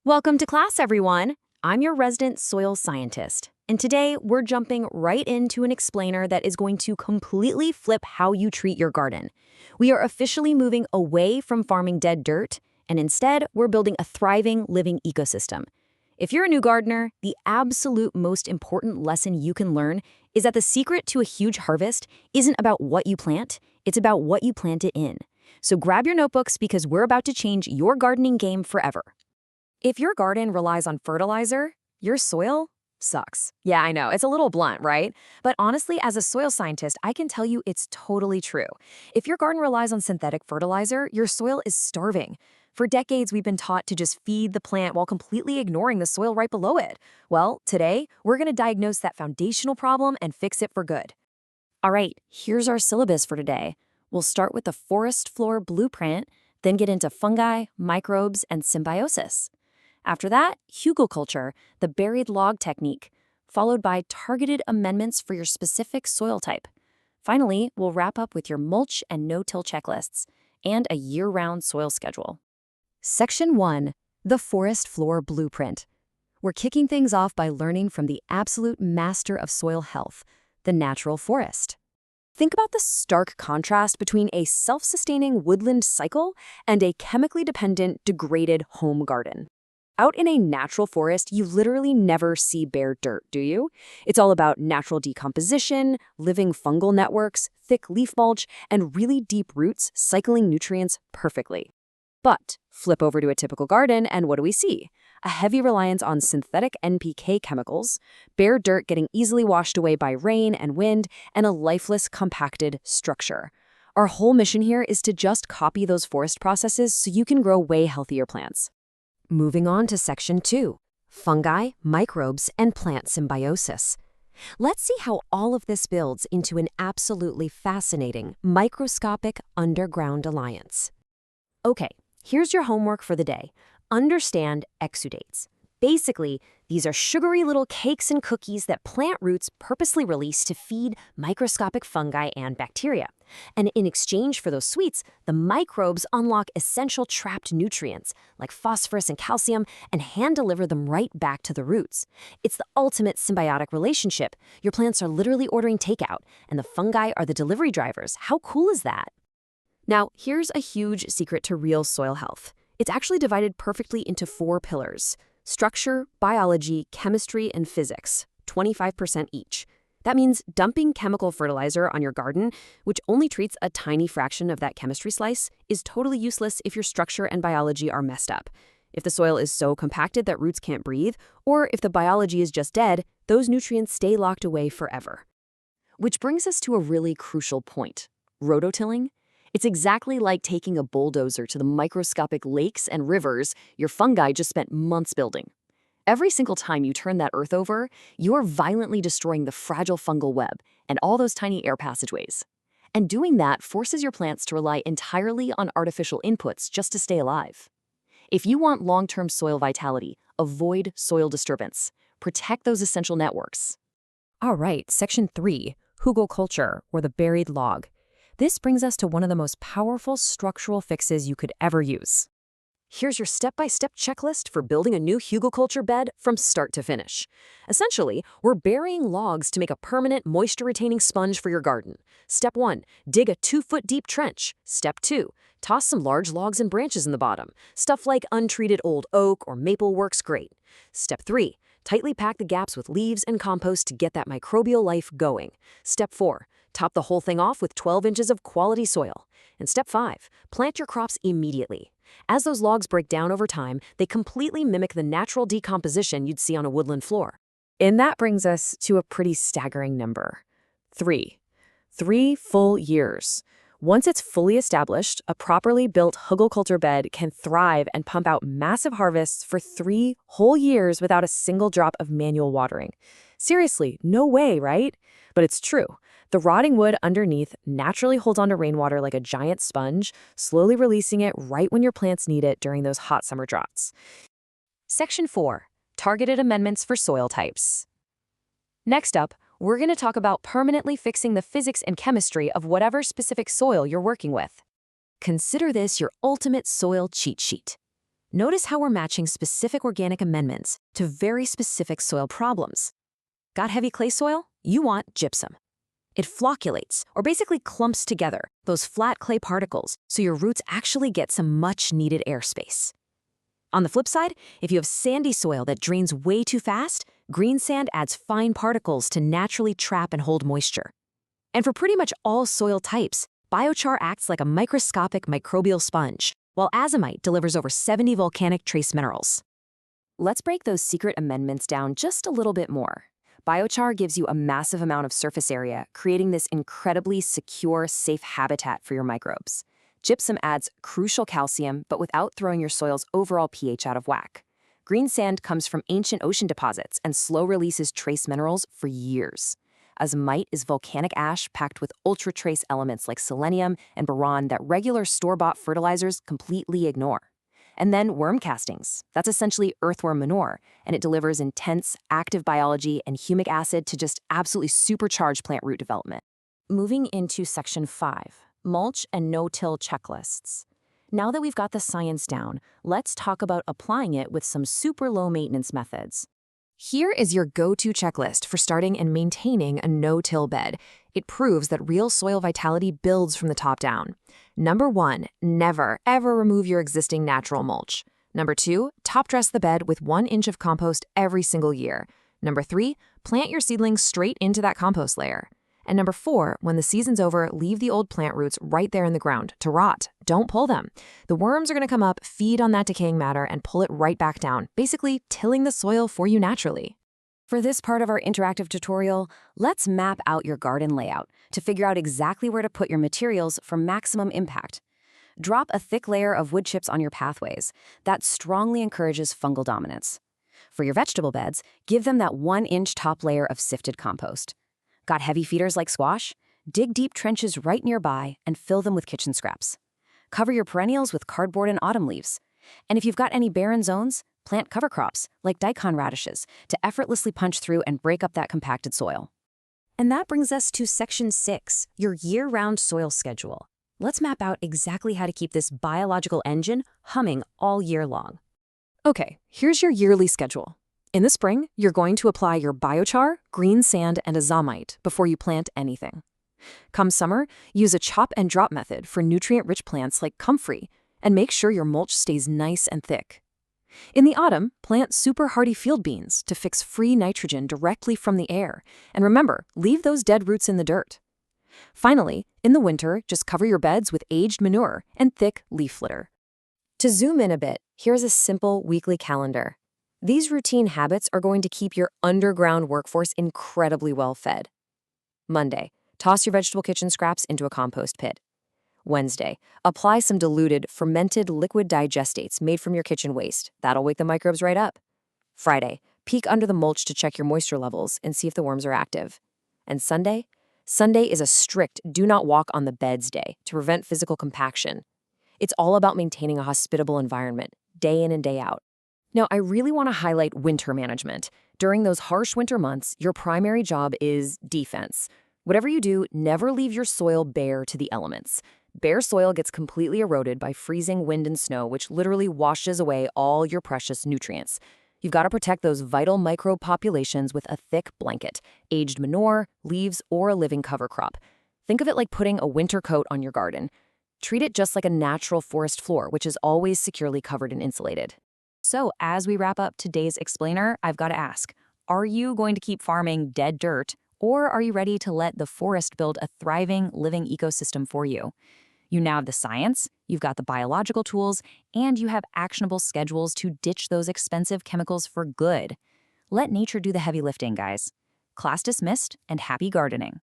Welcome to class, everyone. I'm your resident soil scientist, and today we're jumping right into an explainer that is going to completely flip how you treat your garden. We are officially moving away from farming dead dirt, and instead, we're building a thriving, living ecosystem. If you're a new gardener, the absolute most important lesson you can learn is that the secret to a huge harvest isn't about what you plant, it's about what you plant it in. So grab your notebooks because we're about to change your gardening game forever. If your garden relies on fertilizer, your soil sucks. Yeah, I know, it's a little blunt, right? But honestly, as a soil scientist, I can tell you it's totally true. If your garden relies on synthetic fertilizer, your soil is starving. For decades, we've been taught to just feed the plant while completely ignoring the soil right below it. Well, today, we're going to diagnose that foundational problem and fix it for good. All right, here's our syllabus for today. We'll start with the forest floor blueprint, then get into fungi, microbes, and symbiosis. After that, hugelkultur, the buried log technique, followed by targeted amendments for your specific soil type. Finally, we'll wrap up with your mulch and no-till checklists and a year-round soil schedule. Section 1. The Forest Floor Blueprint. We're kicking things off by learning from the absolute master of soil health, the natural forest. Think about the stark contrast between a self-sustaining woodland cycle and a chemically dependent, degraded home garden. Out in a natural forest, you literally never see bare dirt, do you? It's all about natural decomposition, living fungal networks, thick leaf mulch, and really deep roots cycling nutrients perfectly. But flip over to a typical garden, and what do we see? A heavy reliance on synthetic NPK chemicals, bare dirt getting easily washed away by rain and wind, and a lifeless, compacted structure. Our whole mission here is to just copy those forest processes so you can grow way healthier plants. Moving on to Section 2, fungi, microbes, and plant symbiosis. Let's see how all of this builds into an absolutely fascinating, microscopic underground alliance. Okay, here's your homework for the day. Understand exudates. Basically, these are sugary little cakes and cookies that plant roots purposely release to feed microscopic fungi and bacteria. And in exchange for those sweets, the microbes unlock essential trapped nutrients like phosphorus and calcium and hand-deliver them right back to the roots. It's the ultimate symbiotic relationship. Your plants are literally ordering takeout, and the fungi are the delivery drivers. How cool is that? Now, here's a huge secret to real soil health. It's actually divided perfectly into 4 pillars: structure, biology, chemistry, and physics, 25% each. That means dumping chemical fertilizer on your garden, which only treats a tiny fraction of that chemistry slice, is totally useless if your structure and biology are messed up. If the soil is so compacted that roots can't breathe, or if the biology is just dead, those nutrients stay locked away forever. Which brings us to a really crucial point: rototilling. It's exactly like taking a bulldozer to the microscopic lakes and rivers your fungi just spent months building. Every single time you turn that earth over, you're violently destroying the fragile fungal web and all those tiny air passageways. And doing that forces your plants to rely entirely on artificial inputs just to stay alive. If you want long-term soil vitality, avoid soil disturbance. Protect those essential networks. All right, Section 3, hugelkultur, or the buried log. This brings us to one of the most powerful structural fixes you could ever use. Here's your step-by-step checklist for building a new hugelkultur bed from start to finish. Essentially, we're burying logs to make a permanent moisture-retaining sponge for your garden. Step 1, dig a 2-foot deep trench. Step 2, toss some large logs and branches in the bottom. Stuff like untreated old oak or maple works great. Step 3, tightly pack the gaps with leaves and compost to get that microbial life going. Step 4, top the whole thing off with 12 inches of quality soil. And Step 5, plant your crops immediately. As those logs break down over time, they completely mimic the natural decomposition you'd see on a woodland floor. And that brings us to a pretty staggering number: 3. 3 full years. Once it's fully established, a properly built hugelkultur bed can thrive and pump out massive harvests for 3 whole years without a single drop of manual watering. Seriously, no way, right? But it's true. The rotting wood underneath naturally holds onto rainwater like a giant sponge, slowly releasing it right when your plants need it during those hot summer droughts. Section 4, targeted amendments for soil types. Next up, we're going to talk about permanently fixing the physics and chemistry of whatever specific soil you're working with. Consider this your ultimate soil cheat sheet. Notice how we're matching specific organic amendments to very specific soil problems. Got heavy clay soil? You want gypsum. It flocculates, or basically clumps together, those flat clay particles, so your roots actually get some much-needed airspace. On the flip side, if you have sandy soil that drains way too fast, green sand adds fine particles to naturally trap and hold moisture. And for pretty much all soil types, biochar acts like a microscopic microbial sponge, while azomite delivers over 70 volcanic trace minerals. Let's break those secret amendments down just a little bit more. Biochar gives you a massive amount of surface area, creating this incredibly secure, safe habitat for your microbes. Gypsum adds crucial calcium, but without throwing your soil's overall pH out of whack. Green sand comes from ancient ocean deposits and slow releases trace minerals for years. Azomite is volcanic ash packed with ultra-trace elements like selenium and boron that regular store-bought fertilizers completely ignore. And then worm castings. That's essentially earthworm manure, and it delivers intense, active biology and humic acid to just absolutely supercharge plant root development. Moving into Section 5, mulch and no-till checklists. Now that we've got the science down, let's talk about applying it with some super low-maintenance methods. Here is your go-to checklist for starting and maintaining a no-till bed. It proves that real soil vitality builds from the top down. Number 1, never, ever remove your existing natural mulch. Number 2, top dress the bed with 1 inch of compost every single year. Number 3, plant your seedlings straight into that compost layer. And number 4, when the season's over, leave the old plant roots right there in the ground to rot. Don't pull them. The worms are going to come up, feed on that decaying matter, and pull it right back down, basically tilling the soil for you naturally. For this part of our interactive tutorial, let's map out your garden layout to figure out exactly where to put your materials for maximum impact. Drop a thick layer of wood chips on your pathways. That strongly encourages fungal dominance. For your vegetable beds, give them that 1-inch top layer of sifted compost. Got heavy feeders like squash? Dig deep trenches right nearby and fill them with kitchen scraps. Cover your perennials with cardboard and autumn leaves. And if you've got any barren zones, plant cover crops like daikon radishes to effortlessly punch through and break up that compacted soil. And that brings us to Section 6, your year-round soil schedule. Let's map out exactly how to keep this biological engine humming all year long. Okay, here's your yearly schedule. In the spring, you're going to apply your biochar, green sand, and azomite before you plant anything. Come summer, use a chop and drop method for nutrient-rich plants like comfrey, and make sure your mulch stays nice and thick. In the autumn, plant super hardy field beans to fix free nitrogen directly from the air, and remember, leave those dead roots in the dirt. Finally, in the winter, just cover your beds with aged manure and thick leaf litter. To zoom in a bit, here's a simple weekly calendar. These routine habits are going to keep your underground workforce incredibly well fed. Monday, toss your vegetable kitchen scraps into a compost pit. Wednesday, apply some diluted, fermented liquid digestates made from your kitchen waste. That'll wake the microbes right up. Friday, peek under the mulch to check your moisture levels and see if the worms are active. And Sunday? Sunday is a strict do not walk on the beds day to prevent physical compaction. It's all about maintaining a hospitable environment, day in and day out. Now, I really want to highlight winter management. During those harsh winter months, your primary job is defense. Whatever you do, never leave your soil bare to the elements. Bare soil gets completely eroded by freezing wind and snow, which literally washes away all your precious nutrients. You've got to protect those vital microbe populations with a thick blanket, aged manure, leaves, or a living cover crop. Think of it like putting a winter coat on your garden. Treat it just like a natural forest floor, which is always securely covered and insulated. So, as we wrap up today's explainer, I've got to ask, are you going to keep farming dead dirt, or are you ready to let the forest build a thriving, living ecosystem for you? You now have the science, you've got the biological tools, and you have actionable schedules to ditch those expensive chemicals for good. Let nature do the heavy lifting, guys. Class dismissed, and happy gardening.